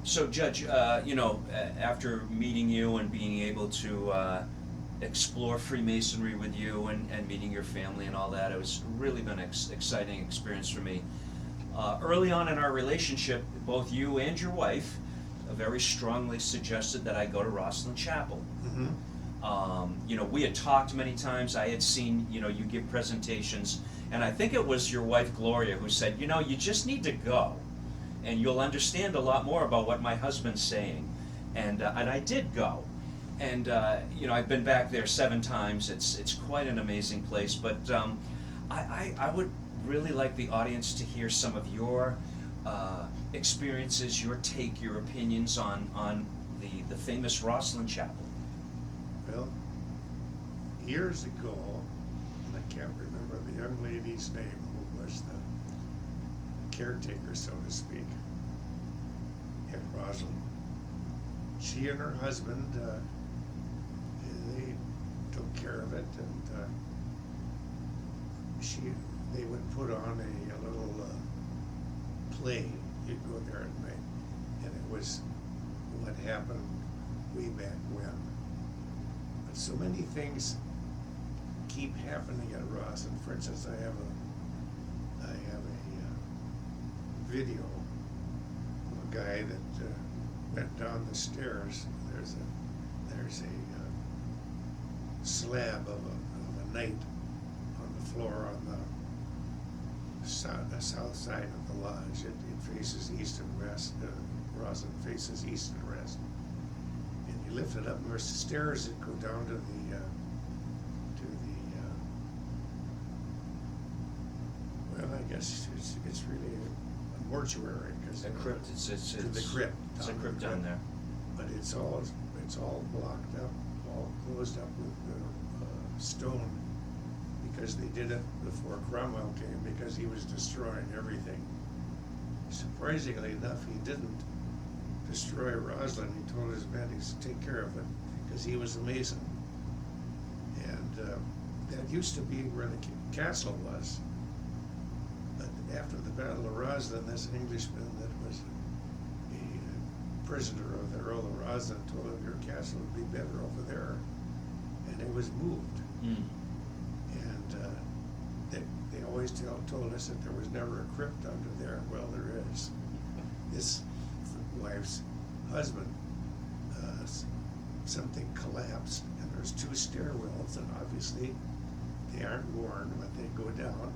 So Judge, after meeting you and being able to explore Freemasonry with you and meeting your family and all that, it was really been an exciting experience for me. Early on in our relationship, both you and your wife very strongly suggested that I go to Rosslyn Chapel. We had talked many times. I had seen, you give presentations, and I think it was your wife Gloria who said, you just need to go, and you'll understand a lot more about what my husband's saying. And I did go, and I've been back there 7 times. It's quite an amazing place. But I would really like the audience to hear some of your experiences, your take, your opinions on the famous Rosslyn Chapel. Well, years ago, and I can't remember the young lady's name who was the caretaker, so to speak, at Rosslyn. She and her husband, they took care of it, and they would put on a little play. You'd go there at night, and it was what happened way back when. But so many things keep happening at Rosslyn. For instance, I have a video of a guy that went down the stairs. There's a slab of a knight on the floor on the south side of the lodge. It faces east and west. Rosslyn faces east and west. And you lift it up, and there's stairs that go down to the well, I guess it's really a mortuary, because The crypt, it's the crypt. It's a crypt down there. But it's all blocked up, all closed up with stone, because they did it before Cromwell came, because he was destroying everything. Surprisingly enough, he didn't destroy Rosslyn. He told his men to take care of it, because he was a Mason. And that used to be where the castle was. But after the Battle of Rosslyn, this Englishman that was a prisoner of the Earl of Rosslyn told him, your castle would be better over there. And it was moved. And they always told us that there was never a crypt under there. Well, there is. This wife's husband, something collapsed, and there's 2 stairwells, and obviously they aren't worn, but they go down.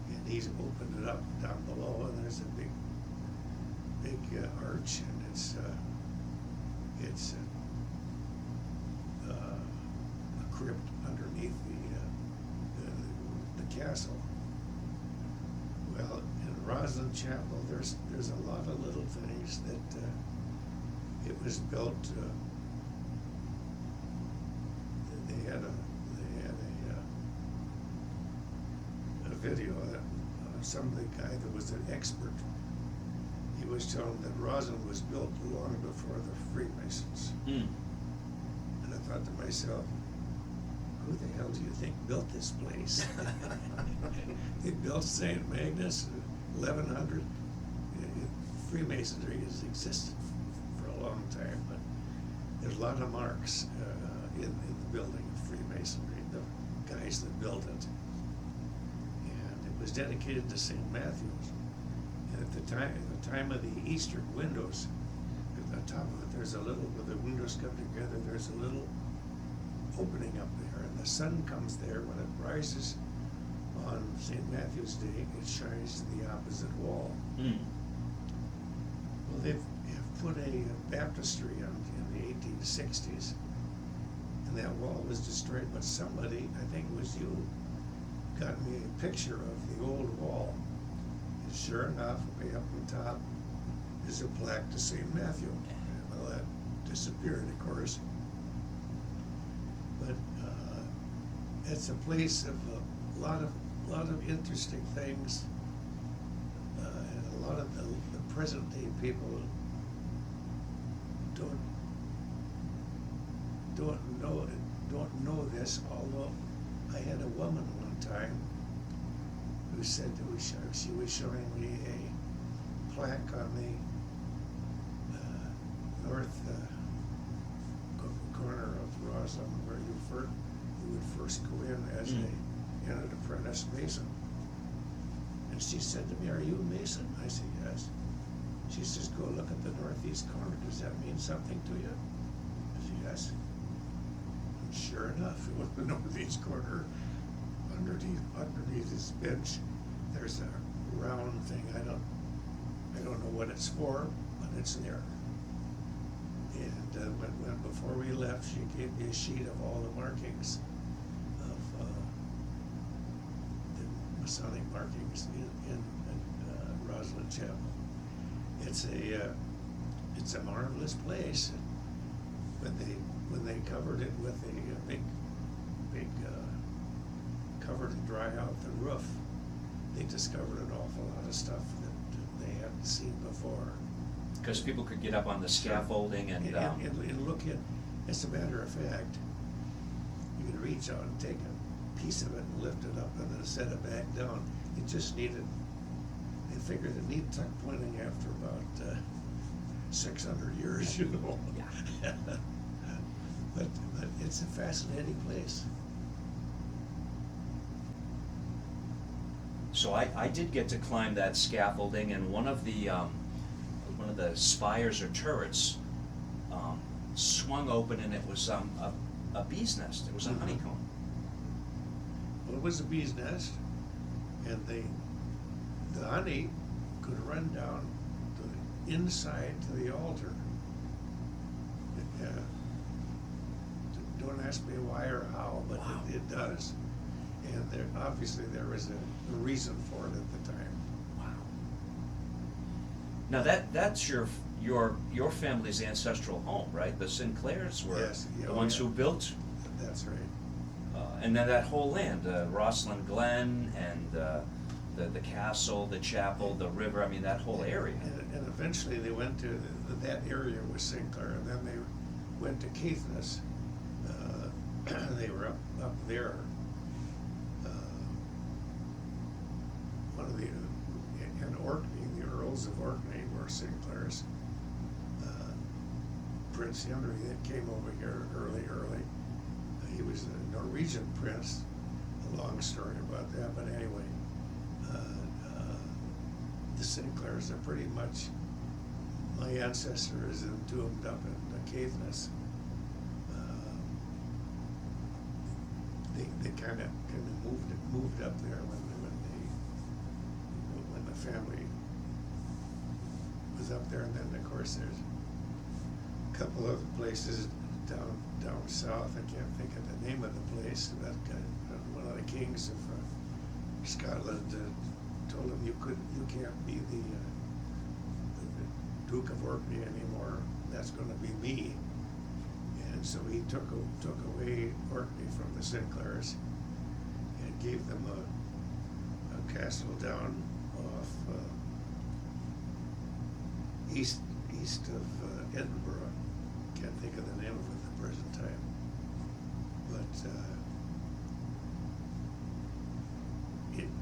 And he's opened it up down below, and there's a big arch, and it's a crypt underneath the castle. Well, in Rosslyn Chapel, there's a lot of little things that it was built. They had a video that some of the guy that was an expert. He was telling that Rosslyn was built long before the Freemasons. And I thought to myself, who the hell do you think built this place? They built St. Magnus in 1100. Freemasonry has existed for a long time, but there's a lot of marks in the building of Freemasonry, the guys that built it. And it was dedicated to St. Matthew's. And at the time of the eastern windows, at the top of it, there's a little, where the windows come together, there's a little opening up there, and the sun comes there. When it rises on St. Matthew's Day, it shines to the opposite wall. Well, they've put a baptistry on in the 1860s, and that wall was destroyed, but somebody, I think it was you, got me a picture of the old wall. And sure enough, way up on top is a plaque to St. Matthew. Well, that disappeared, of course. But it's a place of a lot of interesting things, and a lot of the present day people don't know this. Although I had a woman one time who said that she was showing me a plaque on north corner of Rosslyn where you would first go in as an apprentice mason. And she said to me, "Are you a mason?" I said, "Yes." She says, "Go look at the northeast corner. Does that mean something to you?" I said, "Yes." And sure enough, it was the northeast corner. Underneath this bench, there's a round thing. I don't know what it's for, but it's there. And when before we left, she gave me a sheet of all the markings of the Masonic markings in Rosslyn Chapel. It's a marvelous place. When they covered it with a big cover to dry out the roof, they discovered an awful lot of stuff that they hadn't seen before. Because people could get up on the scaffolding and look at, as a matter of fact, you could reach out and take a piece of it and lift it up and then set it back down. It just needed, they figured it needed tuck pointing after about 600 years, you know. Yeah. But it's a fascinating place. So I did get to climb that scaffolding, and one of the spires or turrets swung open, and it was a bee's nest. It was a honeycomb. Well, it was a bee's nest, and the honey could run down to the inside to the altar. Don't ask me why or how, but Wow. it does. And obviously there was a reason for it at the time. Wow. Now that's your family's ancestral home, right? The Sinclairs were Yes. the ones who built. That's right. And then that whole land, Rosslyn Glen, and the castle, the chapel, the river. I mean, that whole area. And eventually they went to that area was Sinclair, and then they went to Caithness. They were up there. One of the in Orkney, the Earls of Orkney were Sinclairs. Prince Henry that came over here early. He was a Norwegian prince. A long story about that, but anyway, the Sinclairs are pretty much my ancestor is entombed up in Caithness. They kind of moved up there when the family was up there, and then of course there's a couple other places down south. I can't think of the name of the place. That one of the kings of Scotland told him you can't be the Duke of Orkney anymore. That's going to be me. And so he took away Orkney from the Sinclairs and gave them a castle down off east of Edinburgh. Can't think of the name of it at the present time. But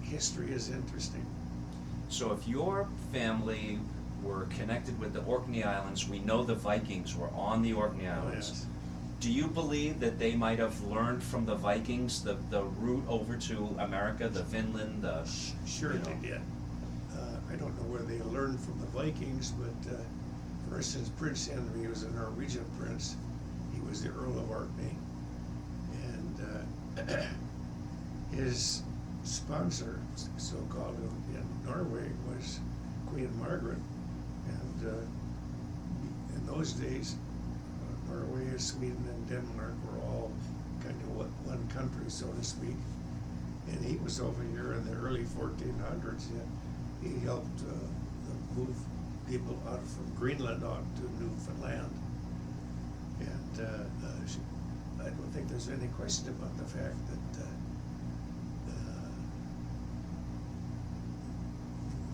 history is interesting. So if your family were connected with the Orkney Islands, we know the Vikings were on the Orkney Islands. Yes. Do you believe that they might have learned from the Vikings the route over to America, the Finland, Sure they did. I don't know where they learned from the Vikings, but for instance, Prince Henry was a Norwegian prince. He was the Earl of Orkney, and his sponsor, so-called in Norway, was Queen Margaret. And in those days, Norway, Sweden, and Denmark were all kind of one country, so to speak. And he was over here in the early 1400s. He helped move people out from Greenland on to Newfoundland. And I don't think there's any question about the fact that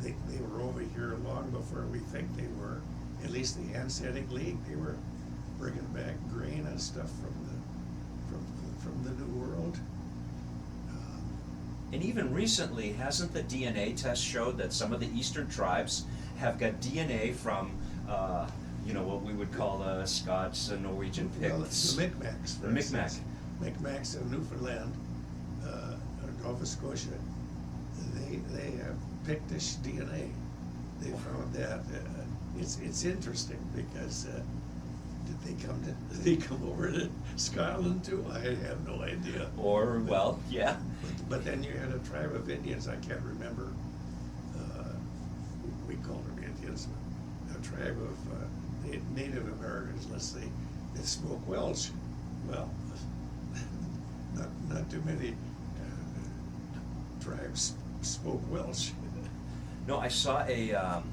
they were over here long before we think they were. At least the Hanseatic League, they were bringing back grain and stuff from the New World. And even recently, hasn't the DNA test showed that some of the eastern tribes have got DNA from you know, what we would call Scots, Norwegian Well, Picts. the Micmacs, for The Micmac. instance. Micmacs in Newfoundland, or Nova Scotia, they have Pictish DNA. They found that. It's interesting because did they come over to Scotland too? I have no idea. Or, well, yeah. But then you had a tribe of Indians, I can't remember, we called them Indians, a tribe of Native Americans, let's say, that spoke Welsh. Well, not too many tribes spoke Welsh. No, I saw a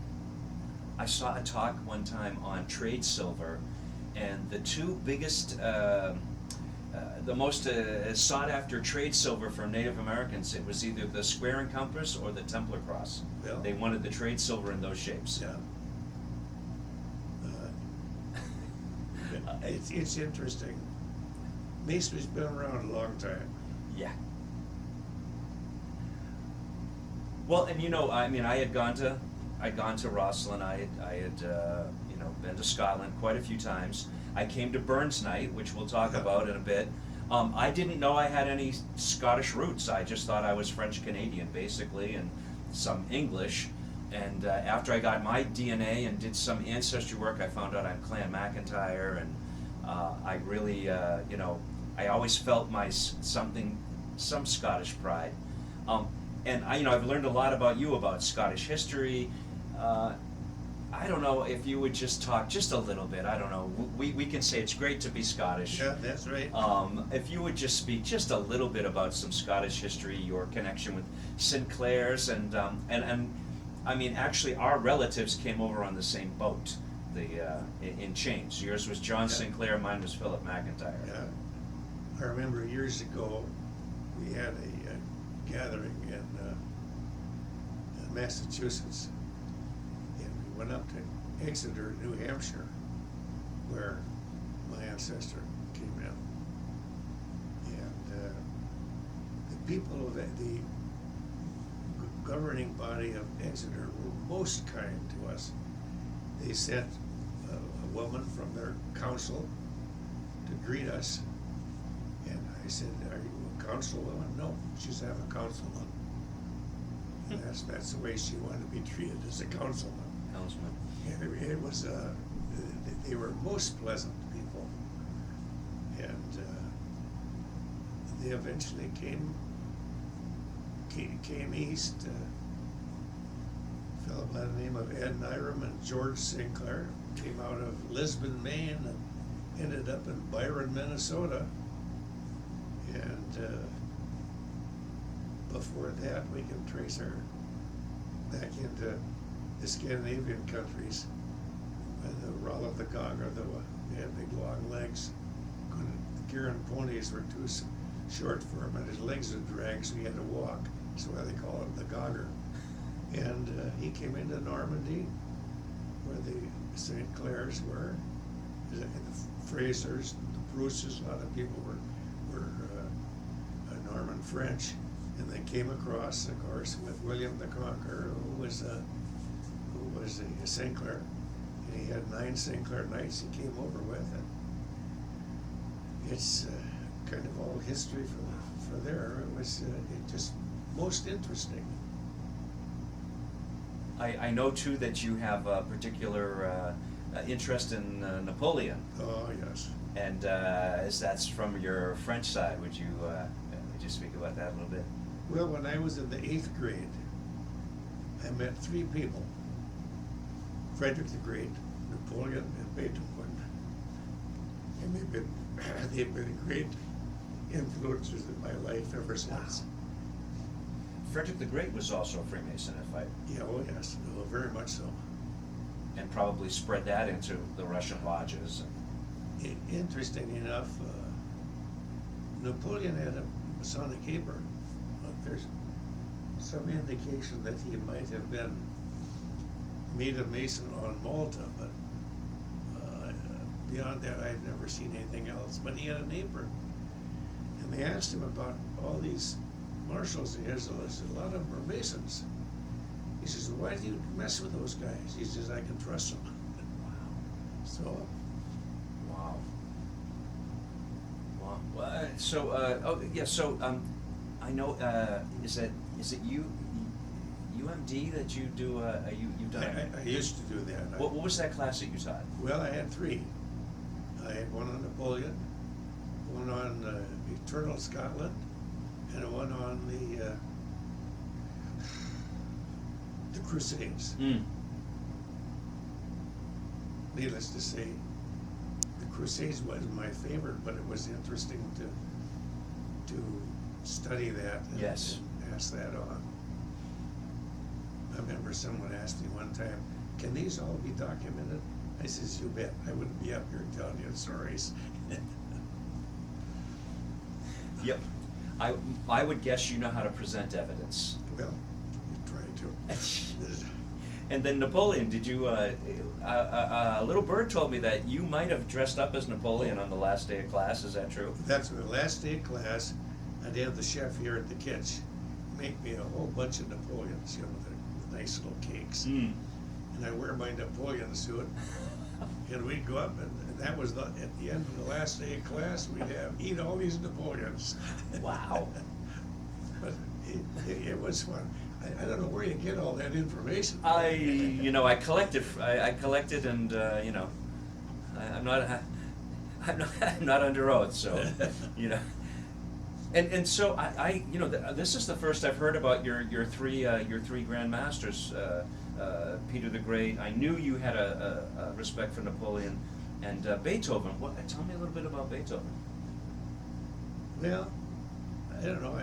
talk one time on trade silver, and the two biggest, the most sought after trade silver from Native Americans, it was either the square and compass or the Templar cross. Well, They wanted the trade silver in those shapes. yeah. It's interesting. Masonry's been around a long time. Yeah. Well, and you know, I mean, I'd gone to Rosslyn. I had you know, been to Scotland quite a few times. I came to Burns Night, which we'll talk Yeah. about in a bit. I didn't know I had any Scottish roots. I just thought I was French Canadian, basically, and some English. And after I got my DNA and did some ancestry work, I found out I'm Clan McIntyre, and I really, you know, I always felt some Scottish pride. And you know, I've learned a lot about you, about Scottish history. I don't know if you would just talk just a little bit. I don't know. We can say it's great to be Scottish. Yeah, that's right. If you would just speak just a little bit about some Scottish history, your connection with Sinclairs, and I mean, actually, our relatives came over on the same boat, in chains. Yours was John Yeah. Sinclair, mine was Philip McIntyre. Yeah. I remember years ago, we had a gathering in Massachusetts, and we went up to Exeter, New Hampshire, where my ancestor came in. And the people of the governing body of Exeter were most kind to us. They sent a woman from their council to greet us, and I said, "Are you a councilwoman?" "No, she's not a councilwoman." And that's the way she wanted to be treated, as a councilman. Helmsman. And it was, they were most pleasant people. And they eventually came east. A fellow by the name of Ed Nyram and George Sinclair came out of Lisbon, Maine, and ended up in Byron, Minnesota. And before that, we can trace her back into the Scandinavian countries. The Rala the Gaga, they had big long legs. Kieran ponies were too short for him, and his legs would drag, so he had to walk. That's why they call him the Gogger. And he came into Normandy, where the Sinclairs were, and the Frasers, the Bruces. A lot of people were Norman French, and they came across, of course, with William the Conqueror, who was a Sinclair, and he had 9 Sinclair knights he came over with, and it's kind of all history for there. It was just most interesting. I know too that you have a particular interest in Napoleon, Oh, yes. and as that's from your French side, would you speak about that a little bit? Well, when I was in the 8th grade, I met 3 people: Frederick the Great, Napoleon, and Beethoven. And they've been great influences in my life ever since. Frederick the Great was also a Freemason, if I, Yeah, oh yes, oh, very much so. and probably spread that into the Russian lodges. Interesting enough, Napoleon had a Masonic apron. There's some indication that he might have been made a Mason on Malta, but beyond that, I've never seen anything else. But he had an apron. And they asked him about all these marshals he has. A lot of them are Masons. He says, "Why do you mess with those guys?" He says, "I can trust them." Wow. So, Wow. Wow. Well, so, I know, is it UMD that you do, you've done? I used to do that. What was that class that you taught? Well, I had three. I had one on Napoleon, one on Eternal Scotland, and one on the Crusades. Mm. Needless to say, the Crusades was my favorite, but it was interesting to study that and, Yes. and pass that on. I remember someone asked me one time, "Can these all be documented?" I says, "You bet. I wouldn't be up here telling you stories." Yep. I would guess you know how to present evidence. Well, you try to. And then Napoleon, did you, a little bird told me that you might have dressed up as Napoleon on the last day of class, is that true? That's the last day of class. I'd have the chef here at the kitchen make me a whole bunch of Napoleons, the nice little cakes. Mm. And I wear my Napoleon suit, and we'd go up, and that was at the end of the last day of class, we'd eat all these Napoleons. Wow. But it was fun. I don't know where you get all that information. I collected and, I'm not under oath, so, And so this is the first I've heard about your three grandmasters, Peter the Great. I knew you had a respect for Napoleon and Beethoven. Tell me a little bit about Beethoven. Well, I don't know.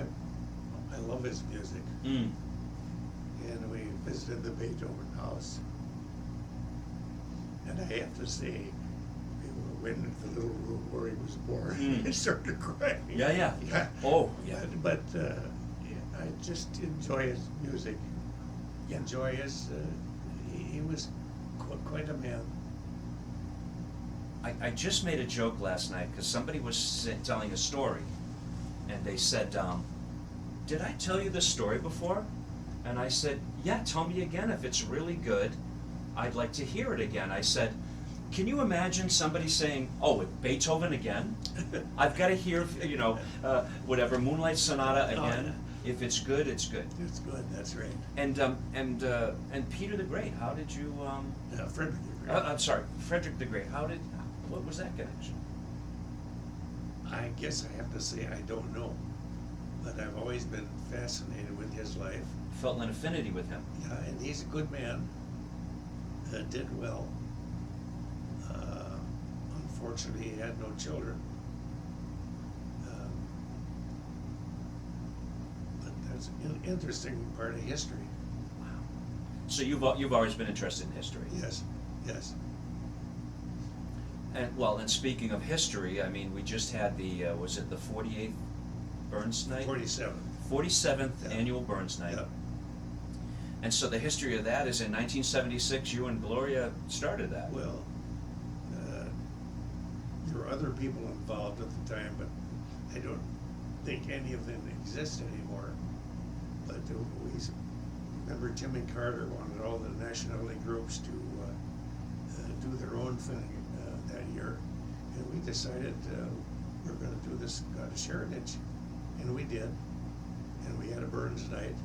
I love his music. Mm. And we visited the Beethoven house. And I have to say, we went into the little room where he was born. Mm. I started crying. Yeah. Yeah. Oh, yeah. But I just enjoy his music. Yeah. Enjoy his. He was quite a man. I just made a joke last night because somebody was telling a story, and they said, "Did I tell you this story before?" And I said, "Yeah, tell me again. If it's really good, I'd like to hear it again." I said, "Can you imagine somebody saying, 'Oh, with Beethoven again? I've got to hear, whatever Moonlight Sonata again. If it's good, it's good.'" It's good. That's right. And Peter the Great. How did you? Frederick the Great. I'm sorry, Frederick the Great. What was that connection? I guess I have to say I don't know, but I've always been fascinated with his life. Felt an affinity with him. Yeah, and he's a good man. Did well. Unfortunately, he had no children. But that's an interesting part of history. Wow. So you've always been interested in history. Yes, yes. And speaking of history, I mean, we just had was it the 48th Burns Night? 47. 47th Yeah. annual Burns Night. Yeah. And so the history of that is in 1976, you and Gloria started that. Well, there were other people involved at the time, but I don't think any of them exist anymore. But we remember Jimmy Carter wanted all the National League groups to do their own thing that year, and we decided we're going to do this Scottish Heritage, and we did, and we had a Burns Night.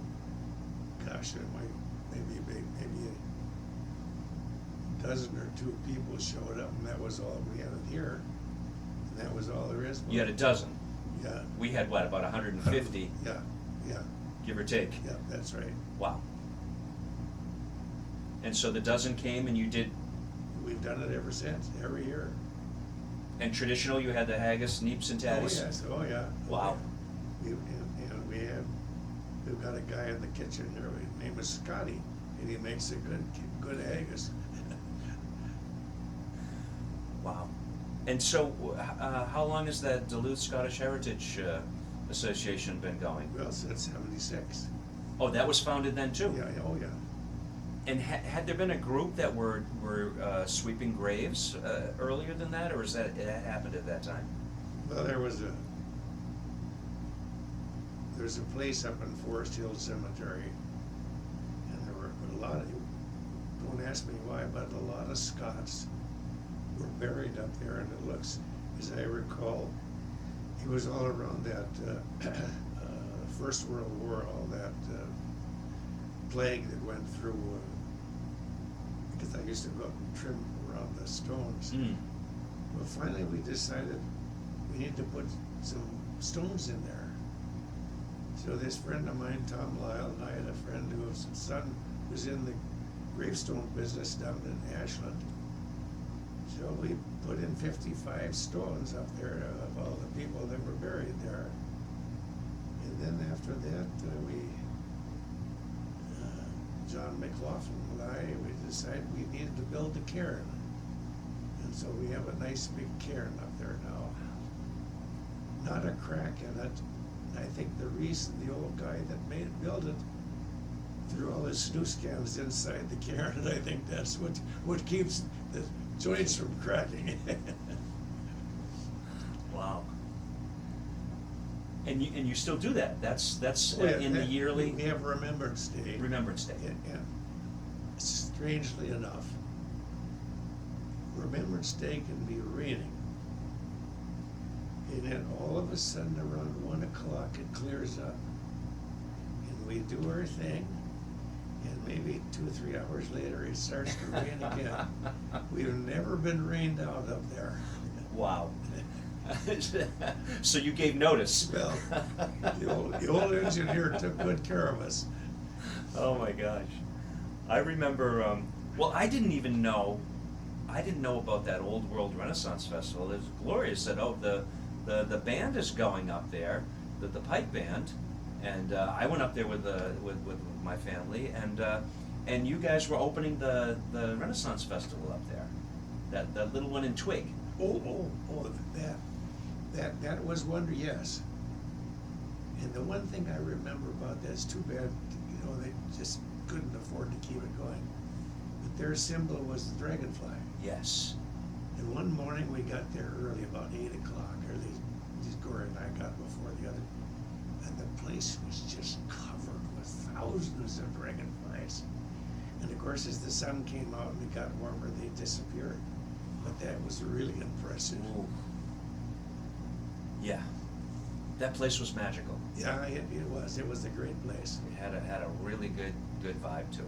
Gosh, maybe a dozen or two people showed up, and that was all we had here, and that was all there is. You had a dozen. Yeah. We had what, about 150, Yeah, give or take. yeah, that's right. Wow. And so the dozen came and you did, We've done it ever since, every year. and traditional, you had the haggis, neeps and tatties? Oh, yes, oh, yeah. Wow. And we've got a guy in the kitchen here, his name is Scotty, and he makes a good haggis. Wow. And so, how long has that Duluth Scottish Heritage Association been going? Well, since '76. Oh, that was founded then too? Yeah, oh, yeah. And had there been a group that were sweeping graves earlier than that, or is that it happened at that time? Well, there's a place up in Forest Hill Cemetery, and there were a lot of, don't ask me why, but a lot of Scots were buried up there, and it looks, as I recall, it was all around that First World War, all that plague that went through, because I used to go up and trim around the stones. Mm. Well, finally we decided we need to put some stones in there. So this friend of mine, Tom Lyle, and I had a friend whose son was in the gravestone business down in Ashland. So we put in 55 stones up there of all the people that were buried there. And then after that, John McLaughlin and I, we decided we needed to build a cairn. And so we have a nice big cairn up there now. Not a crack in it. I think the reason the old guy that built it threw all his snooze cans inside the cairn, and I think that's what keeps the joints from cracking. Wow. And you still do that? That's Oh, yeah, in the yearly We have Remembrance Day. Remembrance Day. And strangely enough, Remembrance Day can be raining. And then all of a sudden around 1 o'clock it clears up. And we do our thing, and maybe 2 or 3 hours later it starts to rain again. We've never been rained out up there. Wow. So you gave notice. Well, the old engineer took good care of us. Oh my gosh. I remember, well, I didn't know about that Old World Renaissance Festival. It was Gloria said, oh, the band is going up there, the pipe band, and I went up there with my family, and you guys were opening the Renaissance Festival up there, that little one in Twig. Oh, that was wonder, yes. And the one thing I remember about that, it's too bad, they just couldn't afford to keep it going. But their symbol was the dragonfly. Yes. And one morning we got there early, about 8 o'clock, or at least Gloria and I got before the other, and the place was just covered with thousands of dragonflies. And of course, as the sun came out and it got warmer, they disappeared. But that was really impressive. Ooh. Yeah. That place was magical. Yeah, it was. It was a great place. It had a really good vibe to it.